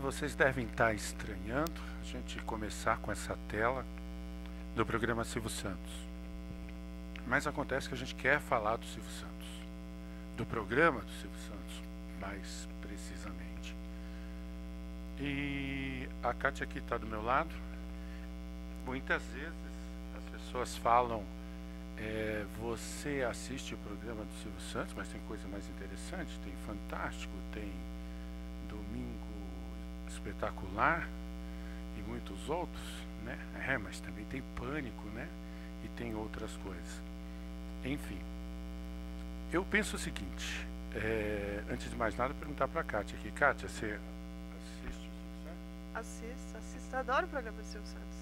Vocês devem estar estranhando a gente começar com essa tela do programa Silvio Santos. Mas acontece que a gente quer falar do Silvio Santos, do programa do Silvio Santos, mais precisamente. E a Kátia aqui está do meu lado. Muitas vezes as pessoas falam, você assiste o programa do Silvio Santos, mas tem coisa mais interessante, tem Fantástico, tem Domingo Espetacular e muitos outros, né? Mas também tem Pânico, né? E tem outras coisas. Enfim, eu penso o seguinte, antes de mais nada, perguntar para a Kátia aqui. Kátia, você assiste o Silvio Santos? Assisto, adoro o programa do Silvio Santos.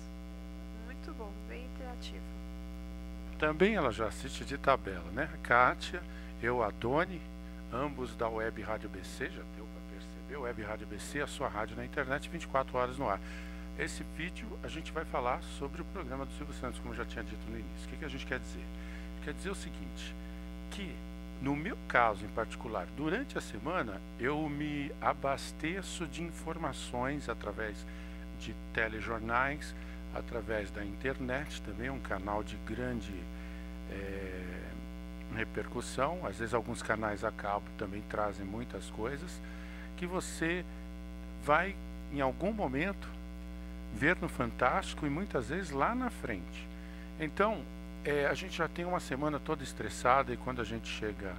Muito bom, bem interativo. Também ela já assiste de tabela, né? Kátia, eu, a Doni, ambos da Web Rádio BC, já deu para perceber, Web Rádio BC, a sua rádio na internet, 24 horas no ar. Esse vídeo a gente vai falar sobre o programa do Silvio Santos, como eu já tinha dito no início. O que a gente quer dizer? Quer dizer o seguinte, que no meu caso em particular, durante a semana, eu me abasteço de informações através de telejornais, através da internet, também um canal de grande repercussão. Às vezes alguns canais a cabo também trazem muitas coisas que você vai em algum momento ver no Fantástico e muitas vezes lá na frente. Então a gente já tem uma semana toda estressada e quando a gente chega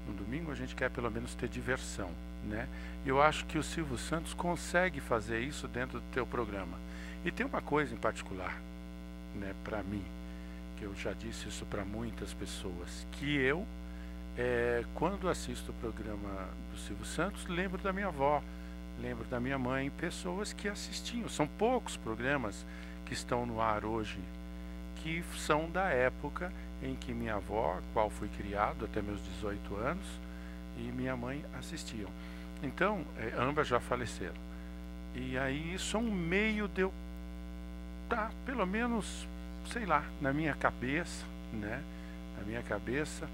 no domingo a gente quer pelo menos ter diversão, né? E eu acho que o Silvio Santos consegue fazer isso dentro do teu programa. E tem uma coisa em particular, né, para mim, que eu já disse isso para muitas pessoas, que eu, quando assisto o programa do Silvio Santos, lembro da minha avó, lembro da minha mãe, pessoas que assistiam. São poucos programas que estão no ar hoje, que são da época em que minha avó, qual fui criado até meus 18 anos, e minha mãe assistiam. Então, ambas já faleceram. E aí isso é um meio de eu estar, pelo menos, sei lá, na minha cabeça, né? Na minha cabeça,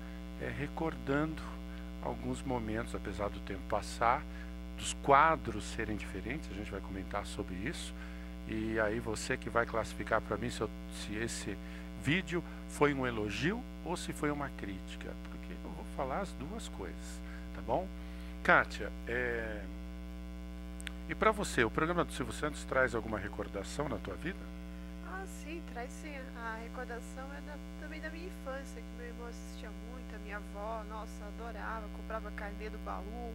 recordando alguns momentos, apesar do tempo passar, dos quadros serem diferentes, a gente vai comentar sobre isso. E aí você que vai classificar para mim se esse vídeo foi um elogio ou se foi uma crítica, porque eu vou falar as duas coisas, tá bom? Kátia, e para você, o programa do Silvio Santos traz alguma recordação na tua vida? Sim, traz sim. A recordação também da minha infância, que meu irmão assistia muito, a minha avó, nossa, adorava, comprava carnê do baú,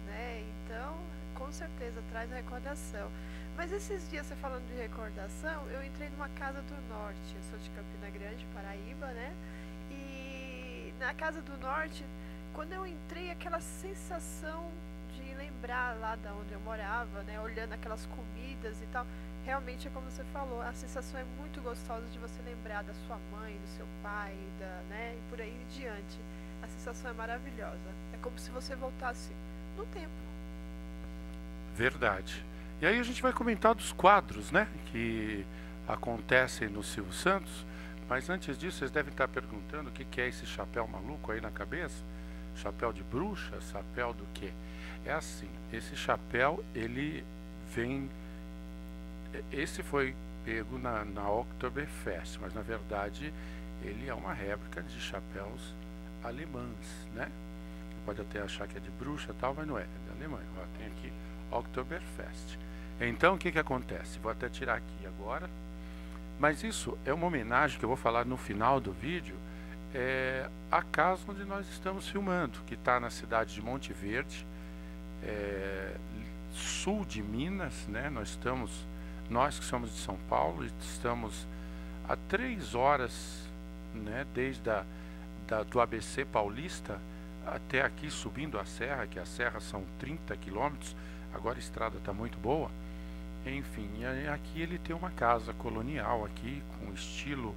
né? Então, com certeza traz a recordação. Mas esses dias, você falando de recordação, eu entrei numa Casa do Norte. Eu sou de Campina Grande, Paraíba, né? E na Casa do Norte, quando eu entrei, aquela sensação de lembrar lá da onde eu morava, né? Olhando aquelas comidas e tal. Realmente é como você falou, a sensação é muito gostosa de você lembrar da sua mãe, do seu pai, né? E por aí em diante. A sensação é maravilhosa. É como se você voltasse no tempo. Verdade. E aí a gente vai comentar dos quadros, né, que acontecem no Silvio Santos, mas antes disso vocês devem estar perguntando o que é esse chapéu maluco aí na cabeça? Chapéu de bruxa? Chapéu do quê? É assim, esse chapéu, ele vem... Esse foi pego na Oktoberfest, mas na verdade ele é uma réplica de chapéus alemães, né? Você pode até achar que é de bruxa e tal, mas não é, é da Alemanha. Ó, tem aqui Oktoberfest. Então o que acontece? Vou até tirar aqui agora, mas isso é uma homenagem que eu vou falar no final do vídeo, à casa onde nós estamos filmando, que está na cidade de Monte Verde, sul de Minas, né? Nós que somos de São Paulo, estamos a 3 horas, né, desde do ABC Paulista até aqui subindo a serra, que a serra são 30 quilômetros, agora a estrada está muito boa. Enfim, aqui ele tem uma casa colonial aqui, com estilo,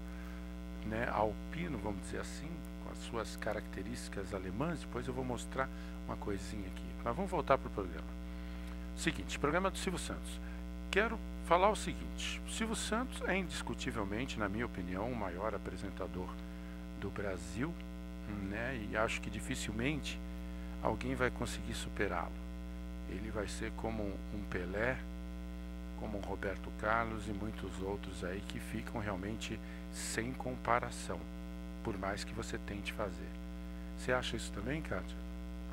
né, alpino, vamos dizer assim, com as suas características alemãs. Depois eu vou mostrar uma coisinha aqui. Mas vamos voltar para o programa. Seguinte, programa do Silvio Santos. Quero falar o seguinte, o Silvio Santos é indiscutivelmente, na minha opinião, o maior apresentador do Brasil, né? E acho que dificilmente alguém vai conseguir superá-lo. ele vai ser como um Pelé, como um Roberto Carlos e muitos outros aí que ficam realmente sem comparação, por mais que você tente fazer. Você acha isso também, Kátia?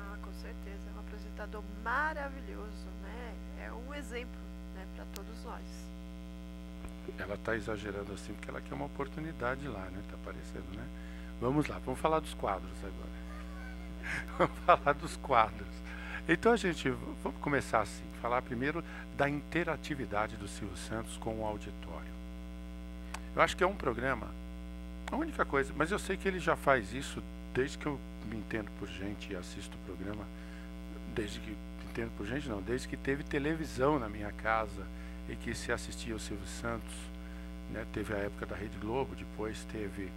Ah, com certeza, é um apresentador maravilhoso, né? É um exemplo, né, para todos nós. Ela está exagerando assim porque ela quer uma oportunidade lá, né? Tá aparecendo, né? Vamos lá, vamos falar dos quadros agora. Vamos falar dos quadros. Então vamos começar assim, falar primeiro da interatividade do Silvio Santos com o auditório. Eu acho que é um programa, a única coisa, mas eu sei que ele já faz isso desde que eu me entendo por gente e assisto o programa, desde que teve televisão na minha casa e que se assistia o Silvio Santos, né? Teve a época da Rede Globo, depois teve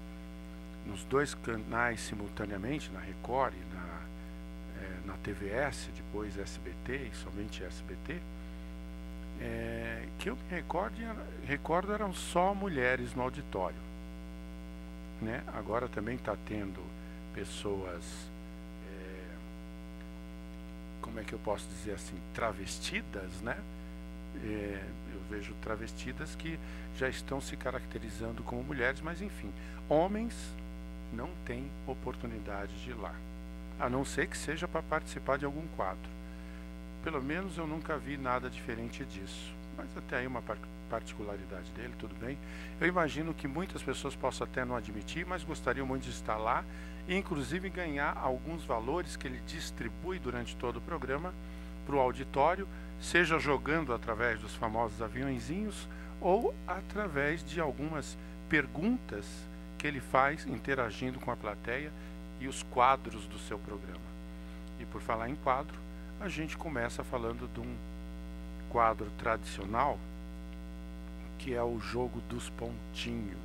nos dois canais simultaneamente, na Record e na TVS, depois SBT e somente SBT, que eu me recordo eram só mulheres no auditório, né? Agora também está tendo pessoas, como é que eu posso dizer assim, travestidas, né? Eu vejo travestidas que já estão se caracterizando como mulheres, mas enfim, homens não têm oportunidade de ir lá, a não ser que seja para participar de algum quadro. Pelo menos eu nunca vi nada diferente disso, mas até aí uma particularidade dele, tudo bem. Eu imagino que muitas pessoas possam até não admitir, mas gostariam muito de estar lá e inclusive ganhar alguns valores que ele distribui durante todo o programa para o auditório, seja jogando através dos famosos aviõezinhos ou através de algumas perguntas que ele faz interagindo com a plateia e os quadros do seu programa. E por falar em quadro, a gente começa falando de um quadro tradicional, que é o jogo dos pontinhos.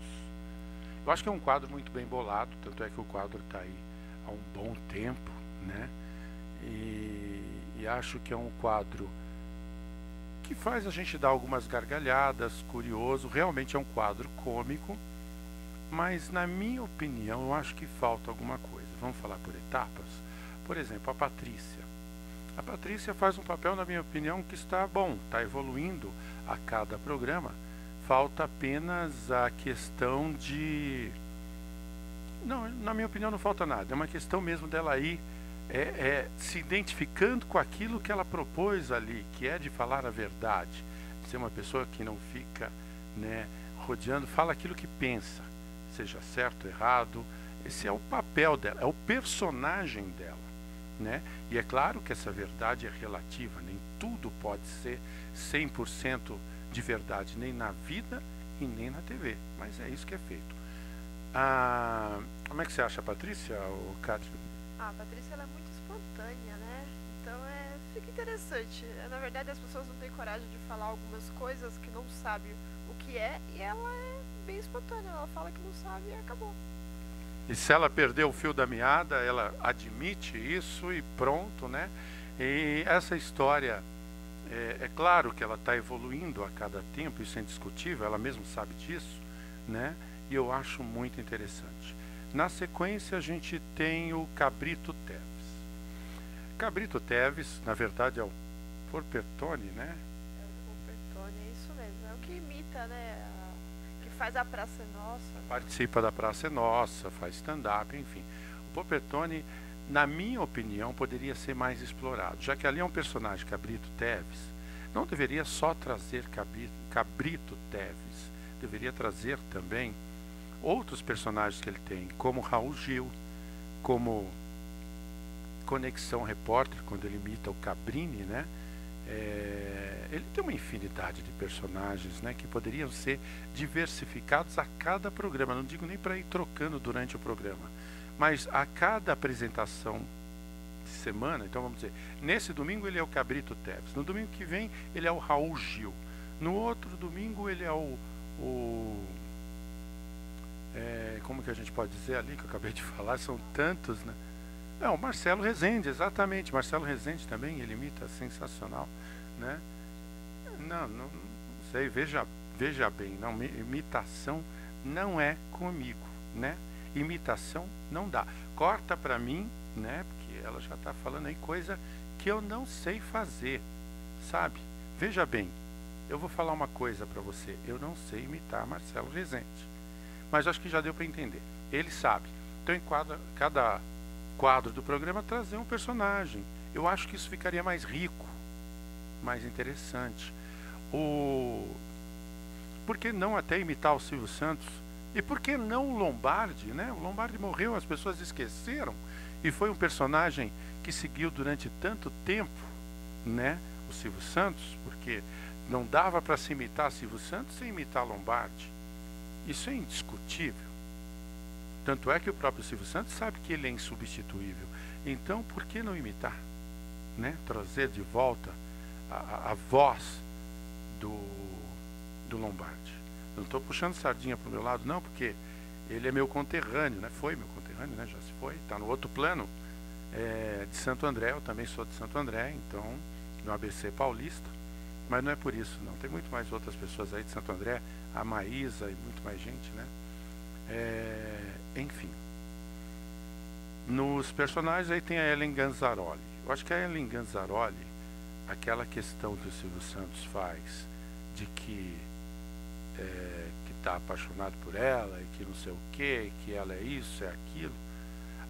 Eu acho que é um quadro muito bem bolado, tanto é que o quadro está aí há um bom tempo, né? E acho que é um quadro que faz a gente dar algumas gargalhadas, curioso. Realmente é um quadro cômico, mas na minha opinião eu acho que falta alguma coisa. Vamos falar por etapas? Por exemplo, a Patrícia. A Patrícia faz um papel, na minha opinião, que está bom, está evoluindo a cada programa. Falta apenas a questão de... Não, na minha opinião não falta nada. É uma questão mesmo dela ir se identificando com aquilo que ela propôs ali, que é de falar a verdade. De ser uma pessoa que não fica, né, rodeando, fala aquilo que pensa, seja certo ou errado. Esse é o papel dela, é o personagem dela, né? E é claro que essa verdade é relativa, nem tudo pode ser 100% de verdade, nem na vida e nem na TV, mas é isso que é feito. Como é que você acha, Patrícia, ou Kátia? A Patrícia, ela é muito espontânea, né? Então fica interessante. Na verdade, as pessoas não têm coragem de falar algumas coisas que não sabem o que é, e ela é bem espontânea, ela fala que não sabe e acabou. E se ela perder o fio da meada, ela admite isso e pronto, né? E essa história, é claro que ela está evoluindo a cada tempo, isso é indiscutível, ela mesma sabe disso, né? E eu acho muito interessante. Na sequência, a gente tem o Cabrito Teves. Cabrito Teves, na verdade, é o Porpetone, né? É o Porpetone, é isso mesmo. É o que imita, né? Que faz a Praça é Nossa. Participa da Praça é Nossa, faz stand-up, enfim. O Porpetone, na minha opinião, poderia ser mais explorado, já que ali é um personagem, Cabrito Teves, não deveria só trazer Cabrito Teves, deveria trazer também outros personagens que ele tem, como Raul Gil, como Conexão Repórter, quando ele imita o Cabrini, né? Ele tem uma infinidade de personagens, né, que poderiam ser diversificados a cada programa. Não digo nem para ir trocando durante o programa, mas a cada apresentação de semana. Então vamos dizer, nesse domingo ele é o Cabrito Teves, no domingo que vem ele é o Raul Gil, no outro domingo ele é como que a gente pode dizer ali, que eu acabei de falar, são tantos, né? O Marcelo Rezende, exatamente. Marcelo Rezende também, ele imita sensacional, né? Não sei, veja bem, não, imitação não é comigo, né? Imitação não dá. Corta pra mim, né? Porque ela já está falando aí coisa que eu não sei fazer, sabe? Veja bem, eu vou falar uma coisa para você. Eu não sei imitar Marcelo Rezende, mas acho que já deu para entender. Ele sabe. Então, cada quadro do programa trazer um personagem. Eu acho que isso ficaria mais rico, mais interessante. Por que não até imitar o Silvio Santos? E por que não o Lombardi, né? O Lombardi morreu, as pessoas esqueceram, e foi um personagem que seguiu durante tanto tempo, né? O Silvio Santos, porque não dava para se imitar Silvio Santos sem imitar Lombardi. Isso é indiscutível. Tanto é que o próprio Silvio Santos sabe que ele é insubstituível. Então, por que não imitar? Né? Trazer de volta a voz do Lombardi. Não estou puxando sardinha para o meu lado, não, porque ele é meu conterrâneo, né? Foi meu conterrâneo, né? Já se foi, está no outro plano, de Santo André. Eu também sou de Santo André, então, no ABC paulista, mas não é por isso, não. Tem muito mais outras pessoas aí de Santo André, a Maísa e muito mais gente, né? Enfim, nos personagens aí tem a Ellen Ganzaroli. Eu acho que a Ellen Ganzaroli, aquela questão que o Silvio Santos faz de que está apaixonado por ela e que não sei o que ela é isso, é aquilo,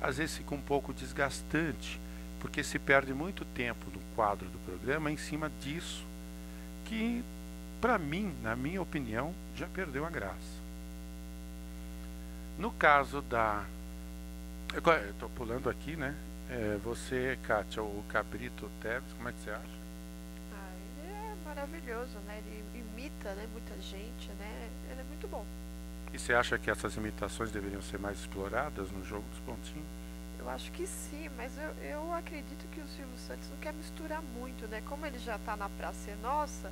às vezes fica um pouco desgastante, porque se perde muito tempo no quadro do programa em cima disso, que para mim, na minha opinião, já perdeu a graça. No caso da... Eu estou pulando aqui, né? Você, Kátia, o Cabrito Teves, como é que você acha? Ele é maravilhoso, né? Ele imita, né, muita gente, né? Ele é muito bom. E você acha que essas imitações deveriam ser mais exploradas no jogo dos pontinhos? Eu acho que sim, mas eu acredito que o Silvio Santos não quer misturar muito, né? Como ele já está na Praça é Nossa,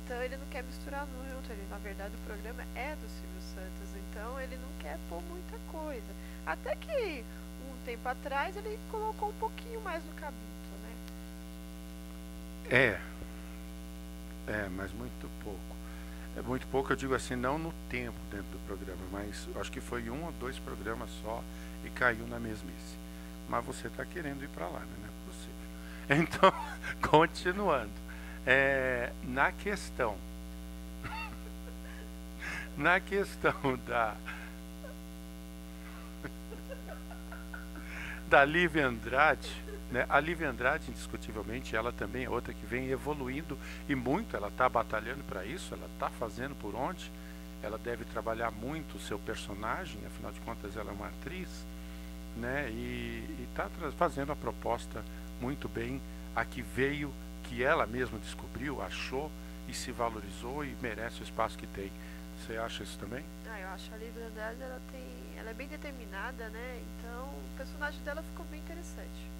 então ele não quer misturar muito. Ele, na verdade, o programa é do Silvio Santos, então ele não quer pôr muita coisa. Até que um tempo atrás ele colocou um pouquinho mais no Cabrito, né? Mas muito pouco. É muito pouco, eu digo assim, não no tempo dentro do programa, mas eu acho que foi 1 ou 2 programas só e caiu na mesmice. Mas você está querendo ir para lá, né? Não é possível. Então, continuando. Na questão da Lívia Andrade, né? A Lívia Andrade, indiscutivelmente, ela também é outra que vem evoluindo e muito. Ela está batalhando para isso, ela está fazendo por onde. Ela deve trabalhar muito o seu personagem, afinal de contas ela é uma atriz, né? E está fazendo a proposta muito bem, a que veio, que ela mesma descobriu, achou e se valorizou e merece o espaço que tem. Você acha isso também? Eu acho a Lívia Andrade, ela é bem determinada, né? Então o personagem dela ficou bem interessante.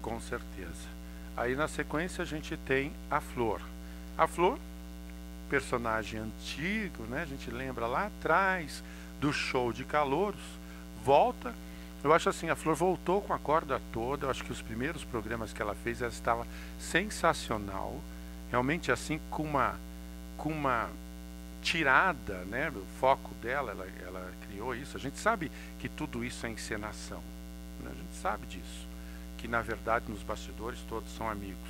Com certeza. Aí na sequência a gente tem a Flor. A Flor, personagem antigo, né? A gente lembra lá atrás do show de calouros, volta. Eu acho assim, a Flor voltou com a corda toda. Eu acho que os primeiros programas que ela fez, ela estava sensacional. Realmente assim, com uma tirada, né? O foco dela, ela criou isso. A gente sabe que tudo isso é encenação, né? A gente sabe disso, que na verdade nos bastidores todos são amigos,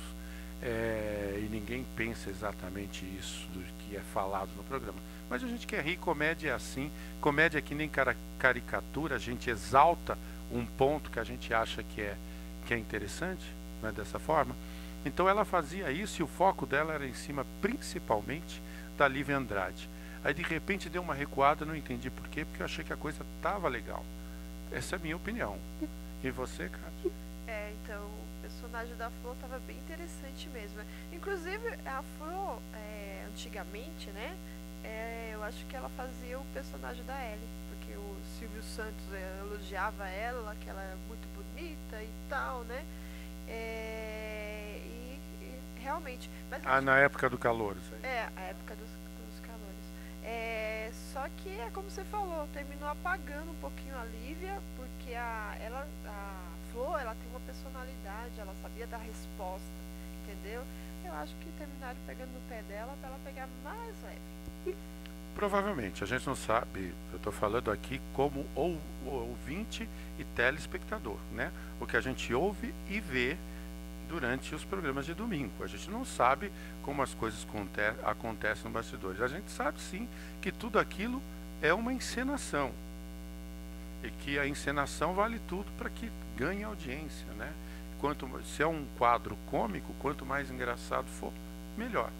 e ninguém pensa exatamente isso do que é falado no programa. Mas a gente quer rir, comédia é assim, comédia é que nem caricatura, a gente exalta um ponto que a gente acha que é interessante, não é dessa forma? Então ela fazia isso e o foco dela era em cima principalmente da Lívia Andrade. Aí de repente deu uma recuada, não entendi por quê, porque eu achei que a coisa estava legal. Essa é a minha opinião. E você, Cátia? Então o personagem da Flor estava bem interessante mesmo. Inclusive a Flor, antigamente, né? Eu acho que ela fazia o personagem da Ellie, porque o Silvio Santos elogiava ela, que ela é muito bonita e tal, né? E realmente. Mas na época do Calouros. A época dos Calouros. Só que é como você falou, terminou apagando um pouquinho a Lívia, porque a Flor, ela tem uma personalidade, ela sabia dar resposta, entendeu? Eu acho que terminaram pegando no pé dela para ela pegar mais leve. Provavelmente, a gente não sabe, eu estou falando aqui como ouvinte e telespectador, né? O que a gente ouve e vê durante os programas de domingo. A gente não sabe como as coisas acontecem nos bastidores. A gente sabe sim que tudo aquilo é uma encenação. E que a encenação vale tudo para que ganhe audiência, né? Se é um quadro cômico, quanto mais engraçado for, melhor.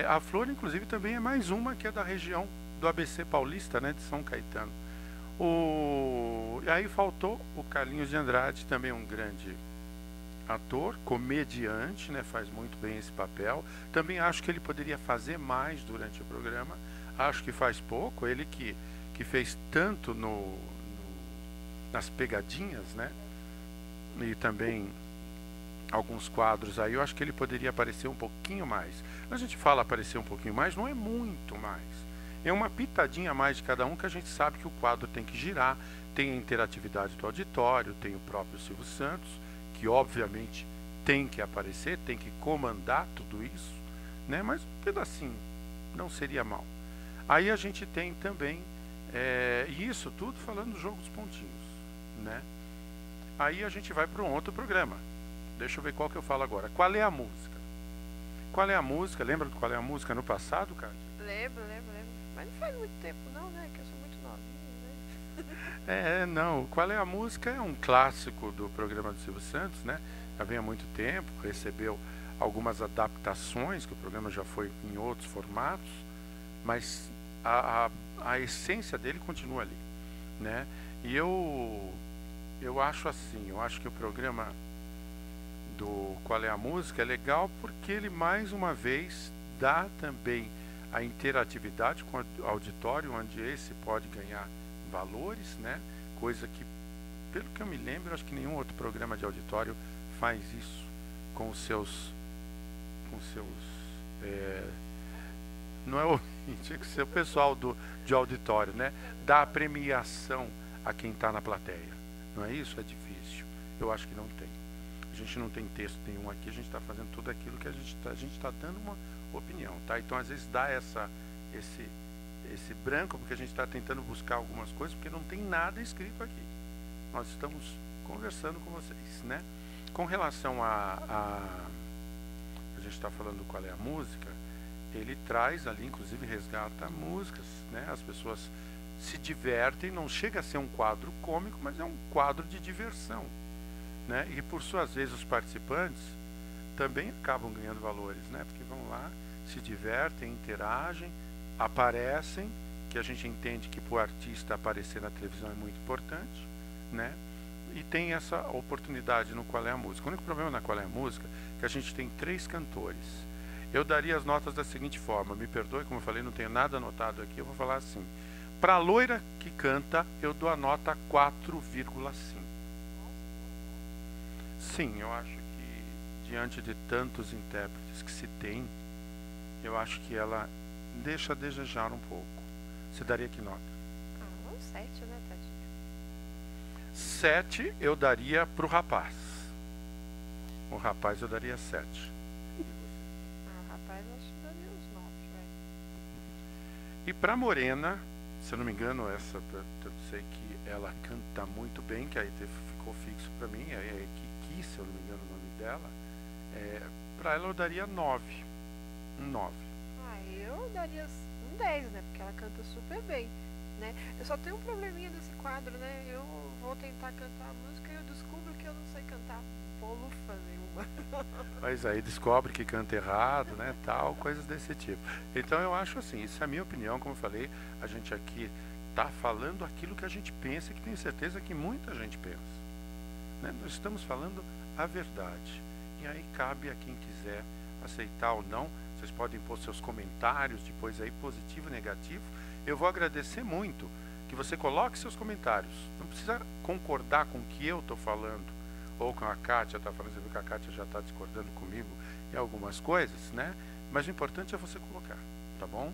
A Flor, inclusive, também é mais uma que é da região do ABC Paulista, né, de São Caetano. E aí faltou o Carlinhos de Andrade, também um grande ator, comediante, né, faz muito bem esse papel. Também acho que ele poderia fazer mais durante o programa. Acho que faz pouco. Ele que fez tanto nas pegadinhas, né, e também alguns quadros aí, eu acho que ele poderia aparecer um pouquinho mais. Quando a gente fala aparecer um pouquinho mais, não é muito mais. É uma pitadinha a mais de cada um, que a gente sabe que o quadro tem que girar, tem a interatividade do auditório, tem o próprio Silvio Santos, que obviamente tem que aparecer, tem que comandar tudo isso, né? Mas um pedacinho não seria mal. Aí a gente tem também, isso tudo falando do jogo dos pontinhos, né? Aí a gente vai para um outro programa. Deixa eu ver qual que eu falo agora. Qual é a música? Qual é a música? Lembra do Qual é a Música no passado, Kátia? Lembro. Mas não faz muito tempo não, né? Que eu sou muito novinha, né? Não. Qual é a Música é um clássico do programa do Silvio Santos, né? Já vem há muito tempo, recebeu algumas adaptações, que o programa já foi em outros formatos, mas a essência dele continua ali, né? E eu acho assim, eu acho que o programa do Qual é a Música é legal porque ele mais uma vez dá também a interatividade com o auditório, onde esse pode ganhar valores, né? Coisa que, pelo que eu me lembro, acho que nenhum outro programa de auditório faz isso com os seus não é ouvinte, é que ser o pessoal de auditório, né? Dá a premiação a quem está na plateia. Não é isso? É difícil. Eu acho que não tem. A gente não tem texto nenhum aqui, a gente está fazendo tudo aquilo que a gente está dando uma opinião, tá? Então às vezes dá esse branco, porque a gente está tentando buscar algumas coisas, porque não tem nada escrito aqui. Nós estamos conversando com vocês, né? Com relação a gente está falando Qual é a Música, ele traz ali, inclusive resgata músicas, né? As pessoas se divertem, não chega a ser um quadro cômico, mas é um quadro de diversão, né? E por suas vezes os participantes também acabam ganhando valores, né? Porque vão lá, se divertem, interagem, aparecem, que a gente entende que para o artista aparecer na televisão é muito importante, né? E tem essa oportunidade no Qual é a Música. O único problema na Qual é a Música é que a gente tem 3 cantores. Eu daria as notas da seguinte forma, me perdoe, como eu falei, não tenho nada anotado aqui, eu vou falar assim. Para a loira que canta, eu dou a nota 4,5. Sim, eu acho que diante de tantos intérpretes que se tem, eu acho que ela deixa a desejar um pouco. Você daria que nota? Um 7, né, tadinho? 7 eu daria para o rapaz. O rapaz eu daria 7. O rapaz eu acho que daria uns 9, vai. E para a morena, se eu não me engano, essa eu sei que ela canta muito bem, que aí ficou fixo para mim, é Kiki, se eu não me engano o nome dela. Para ela eu daria 9. Um 9. Eu daria um 10, né? Porque ela canta super bem, né? Eu só tenho um probleminha desse quadro, né? Eu vou tentar cantar a música e eu descubro que eu não sei cantar polufa nenhuma. Mas aí descobre que canta errado, né? Tal, coisas desse tipo. Então eu acho assim, isso é a minha opinião, como eu falei, a gente aqui está falando aquilo que a gente pensa e que tenho certeza que muita gente pensa, né? Nós estamos falando a verdade. E aí cabe a quem quiser aceitar ou não. Vocês podem pôr seus comentários depois aí, positivo e negativo. Eu vou agradecer muito que você coloque seus comentários. Não precisa concordar com o que eu estou falando, ou com a Kátia está falando. Você viu que a Kátia já está discordando comigo em algumas coisas, né? Mas o importante é você colocar, tá bom?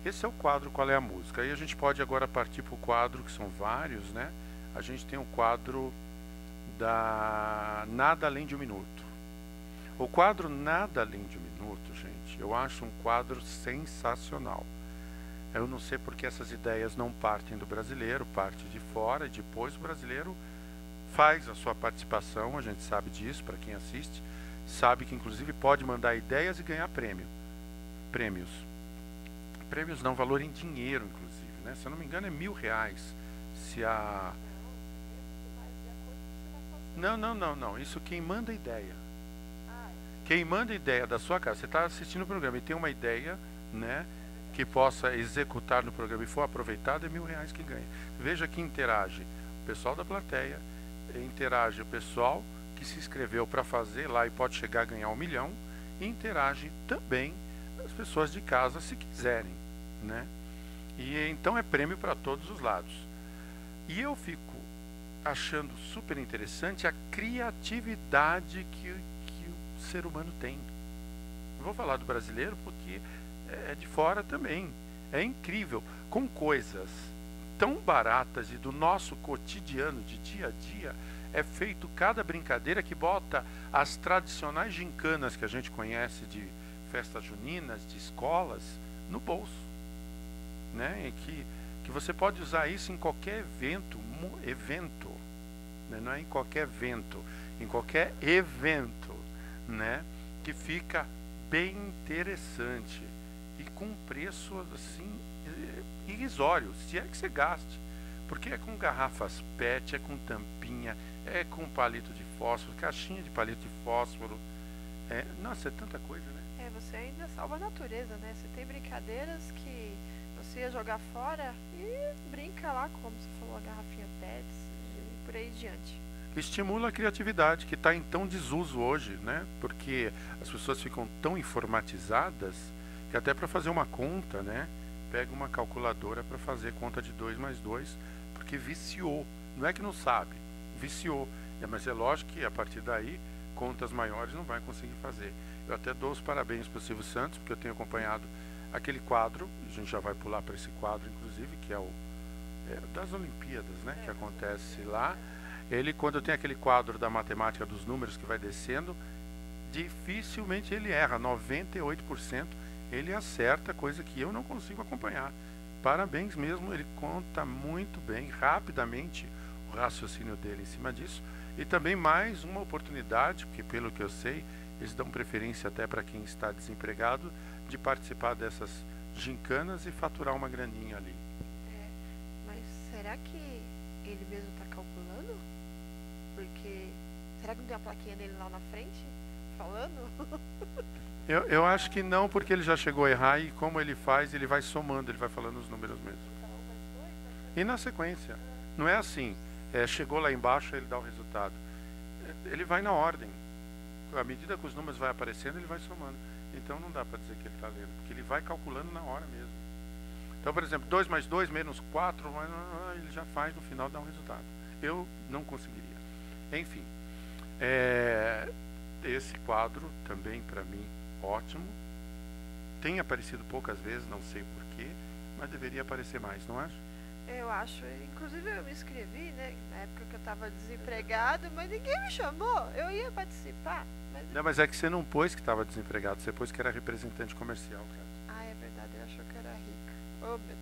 Esse é o quadro Qual é a Música. Aí a gente pode agora partir para o quadro, que são vários, né? A gente tem o quadro da Nada Além de um Minuto. O quadro Nada Além de um Minuto, gente, eu acho um quadro sensacional. Eu não sei porque essas ideias não partem do brasileiro, parte de fora, e depois o brasileiro faz a sua participação, a gente sabe disso, para quem assiste, sabe que inclusive pode mandar ideias e ganhar prêmios. Prêmios não, valor em dinheiro, inclusive, né? Se eu não me engano é R$1.000. Se a... Não. Isso quem manda ideia. Quem manda ideia da sua casa. Você está assistindo o programa e tem uma ideia, né, que possa executar no programa e for aproveitado, é R$1.000 que ganha. Veja que interage o pessoal da plateia, interage o pessoal que se inscreveu para fazer lá e pode chegar a ganhar 1 milhão, e interage também as pessoas de casa se quiserem, né? E então é prêmio para todos os lados. E eu fico achando super interessante a criatividade que o ser humano tem. Eu vou falar do brasileiro porque é de fora também. É incrível, com coisas tão baratas e do nosso cotidiano de dia a dia, é feito cada brincadeira que bota as tradicionais gincanas que a gente conhece de festas juninas, de escolas, no bolso, né? E que você pode usar isso em qualquer evento, né? Não é em qualquer evento, em qualquer evento, né? Que fica bem interessante e com preço assim irrisório, se é que você gaste, porque é com garrafas PET, é com tampinha, é com palito de fósforo, caixinha de palito de fósforo, nossa, é tanta coisa, né? Você ainda salva a natureza, né? Você tem brincadeiras que você ia jogar fora e brinca lá, como você falou, a garrafinha PET e por aí diante. Estimula a criatividade, que está em tão desuso hoje, né? Porque as pessoas ficam tão informatizadas que até para fazer uma conta, né? Pega uma calculadora para fazer conta de 2 mais 2, porque viciou. Não é que não sabe, viciou. Mas é lógico que a partir daí, contas maiores não vai conseguir fazer. Eu até dou os parabéns para o Silvio Santos, porque eu tenho acompanhado aquele quadro, a gente já vai pular para esse quadro, inclusive, que é o das Olimpíadas, né? Que acontece lá. Ele, quando tem aquele quadro da matemática dos números que vai descendo, dificilmente ele erra, 98% ele acerta, coisa que eu não consigo acompanhar. Parabéns mesmo, ele conta muito bem, rapidamente, o raciocínio dele em cima disso. E também mais uma oportunidade, porque pelo que eu sei, eles dão preferência até para quem está desempregado, de participar dessas gincanas e faturar uma graninha ali. Mas será que ele mesmo está calculando? Porque será que não tem a plaquinha dele lá na frente, falando? Eu acho que não, porque ele já chegou a errar e como ele faz, ele vai somando, ele vai falando os números mesmo. E na sequência, não é assim, chegou lá embaixo, ele dá o resultado. Ele vai na ordem. À medida que os números vai aparecendo, ele vai somando. Então não dá para dizer que ele está lendo, porque ele vai calculando na hora mesmo. Então, por exemplo, 2 mais 2 menos 4, ele já faz, no final dá um resultado. Eu não conseguiria. Enfim, esse quadro também para mim ótimo. Tem aparecido poucas vezes, não sei porquê, mas deveria aparecer mais, não acha? Eu acho, inclusive eu me inscrevi, né, na época que eu estava desempregado, mas ninguém me chamou, eu ia participar. Não, mas é que você não pôs que estava desempregado, você pôs que era representante comercial, cara. É verdade, ele achou que eu era rica. Oh, meu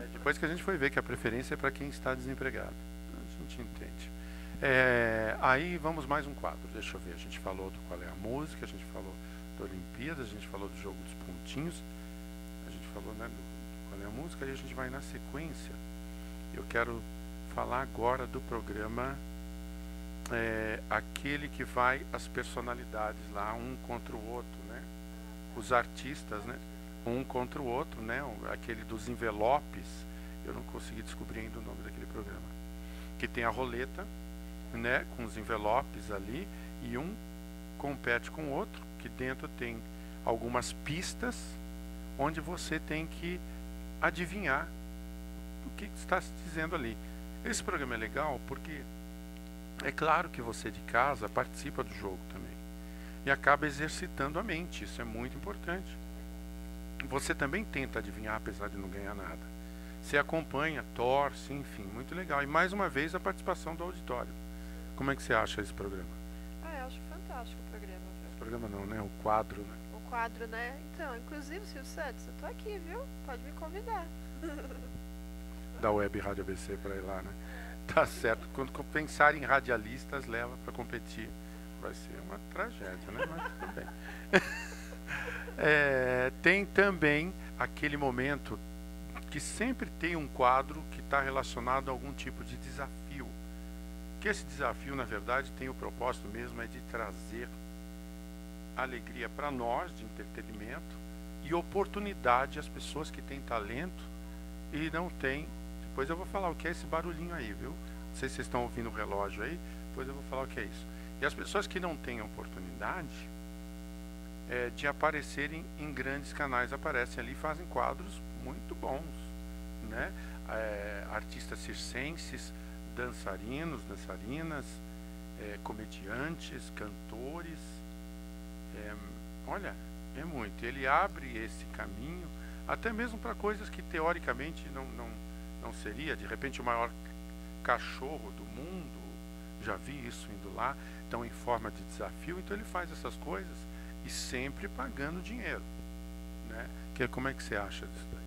Deus. Depois que a gente foi ver que a preferência é para quem está desempregado. A gente entende. Aí vamos mais um quadro, deixa eu ver, a gente falou do qual é a música, a gente falou da Olimpíadas, a gente falou do jogo dos pontinhos, a gente falou, né, do qual é a música, e a gente vai na sequência. Eu quero falar agora do programa, aquele que vai as personalidades lá, um contra o outro, né? Os artistas, né? Um contra o outro, né? Aquele dos envelopes, eu não consegui descobrir ainda o nome daquele programa. Que tem a roleta, né? Com os envelopes ali, e um compete com o outro, que dentro tem algumas pistas, onde você tem que adivinhar o que está se dizendo ali. Esse programa é legal porque é claro que você de casa participa do jogo também e acaba exercitando a mente, isso é muito importante. Você também tenta adivinhar, apesar de não ganhar nada. Você acompanha, torce, enfim, muito legal. E mais uma vez a participação do auditório. Como é que você acha esse programa? Eu acho fantástico o programa, viu? Esse programa não, né? O quadro, né? O quadro, né? Então, inclusive, Silvio Santos, eu tô aqui, viu? Pode me convidar. Da Web Rádio ABC para ir lá, né? Tá certo. Quando pensar em radialistas, leva para competir. vai ser uma tragédia, né? Mas tudo bem. Tem também aquele momento que sempre tem um quadro que está relacionado a algum tipo de desafio. Que esse desafio, na verdade, tem o propósito mesmo de trazer alegria para nós, de entretenimento, e oportunidade às pessoas que têm talento e não têm. Depois eu vou falar o que é esse barulhinho aí, viu? Não sei se vocês estão ouvindo o relógio aí, depois eu vou falar o que é isso. E as pessoas que não têm oportunidade de aparecerem em grandes canais, aparecem ali e fazem quadros muito bons, né? Artistas circenses, dançarinos, dançarinas, comediantes, cantores, olha, é muito. Ele abre esse caminho até mesmo para coisas que teoricamente não seria. De repente o maior cachorro do mundo, já vi isso indo lá, então em forma de desafio. Então ele faz essas coisas e sempre pagando dinheiro, né? Como é que você acha disso daí?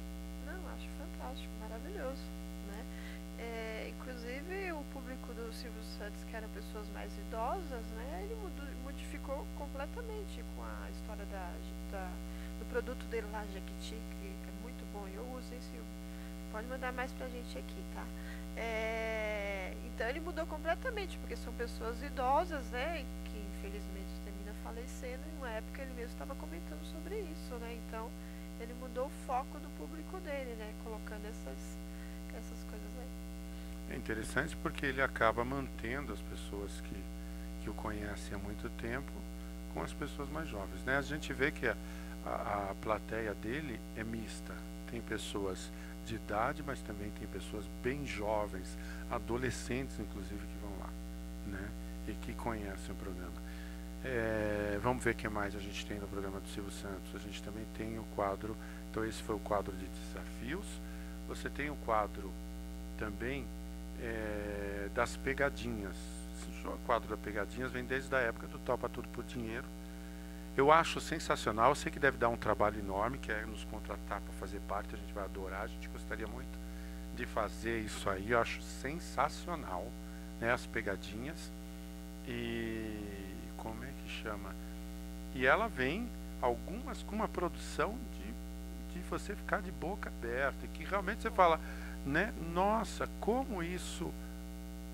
Não, acho fantástico, maravilhoso, né? Inclusive o público do Silvio Santos, que eram pessoas mais idosas, né? Ele modificou completamente com a história do produto dele lá, Jequiti, que é muito bom. Eu uso, hein, Silvio? Pode mandar mais pra gente aqui, tá? Então ele mudou completamente, porque são pessoas idosas, né? Que infelizmente termina falecendo. Em uma época ele mesmo estava comentando sobre isso, né? Então ele mudou o foco do público dele, né? Colocando essas coisas aí. É interessante porque ele acaba mantendo as pessoas que o conhecem há muito tempo com as pessoas mais jovens, né? A gente vê que a plateia dele é mista. Tem pessoas de idade, mas também tem pessoas bem jovens, adolescentes inclusive, que vão lá, né? E que conhecem o programa. Vamos ver o que mais a gente tem no programa do Silvio Santos. A gente também tem o quadro, então esse foi o quadro de desafios. Você tem o quadro também das pegadinhas. O quadro das pegadinhas vem desde a época do Topa Tudo por Dinheiro. Eu acho sensacional. Eu sei que deve dar um trabalho enorme, que é nos contratar para fazer parte. A gente vai adorar, a gente gostaria muito de fazer isso aí. Eu acho sensacional, né, as pegadinhas. E como é que chama? E ela vem, algumas com uma produção de você ficar de boca aberta, e que realmente você fala, né, nossa, como isso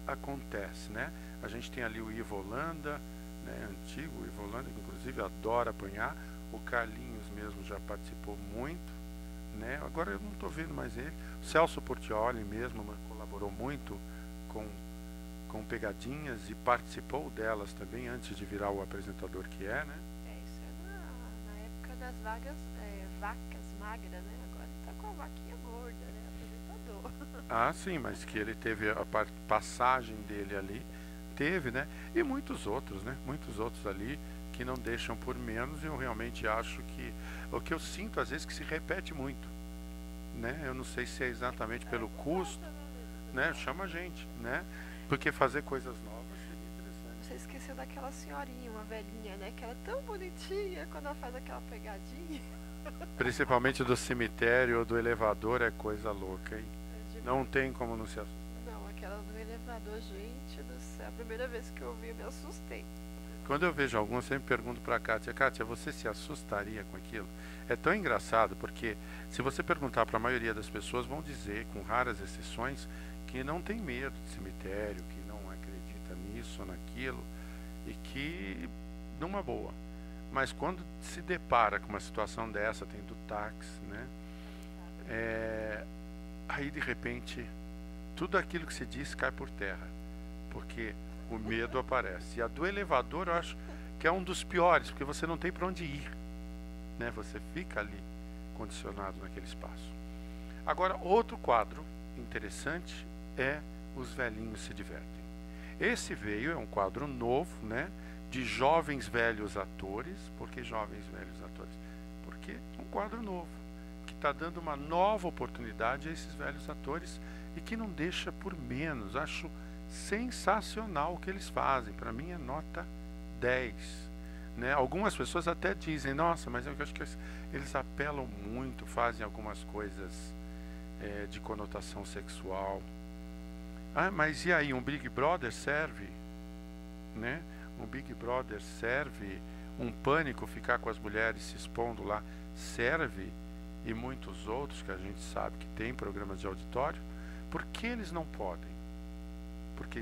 acontece, né? A gente tem ali o Ivo Holanda, né, antigo Ivo Holanda, que inclusive adora apanhar. O Carlinhos mesmo já participou muito, né? Agora eu não estou vendo mais ele. O Celso Portiolli mesmo colaborou muito com pegadinhas e participou delas também antes de virar o apresentador que é, né? Isso na época das vacas magras, né? Agora ele tá com a vaquinha gorda, né? Apresentador. Ah, sim, mas que ele teve a passagem dele ali, teve, né? E muitos outros, né? Muitos outros ali que não deixam por menos. Eu realmente acho que o que eu sinto às vezes que se repete muito, né? Eu não sei se é exatamente pelo custo, né? Chama a gente, né? Porque fazer coisas novas seria interessante. Você esqueceu daquela senhorinha, uma velhinha, né? Que ela é tão bonitinha quando ela faz aquela pegadinha. Principalmente do cemitério ou do elevador, é coisa louca, hein? Não tem como não se assustar. Não, aquela do elevador, gente do céu. A primeira vez que eu ouvi, eu me assustei. Quando eu vejo alguns, eu sempre pergunto para a Kátia, Kátia, você se assustaria com aquilo? É tão engraçado, porque se você perguntar para a maioria das pessoas, vão dizer, com raras exceções, que não tem medo de cemitério, que não acredita nisso ou naquilo, e que, numa boa. Mas quando se depara com uma situação dessa, tem do táxi, né? Aí de repente, tudo aquilo que se diz cai por terra, porque o medo aparece. E a do elevador eu acho que é um dos piores, porque você não tem para onde ir, né? Você fica ali condicionado naquele espaço. Agora, outro quadro interessante é Os Velhinhos Se Divertem. Esse é um quadro novo, né? De jovens velhos atores. Por que jovens velhos atores? Porque é um quadro novo, que está dando uma nova oportunidade a esses velhos atores e que não deixa por menos. Acho sensacional o que eles fazem. Para mim é nota 10. Né? Algumas pessoas até dizem, nossa, mas eu acho que eles apelam muito, fazem algumas coisas de conotação sexual. Ah, mas e aí, um Big Brother serve? Né? um Big Brother serve, um Pânico, ficar com as mulheres se expondo lá, serve, e muitos outros que a gente sabe que tem programas de auditório, por que eles não podem? Porque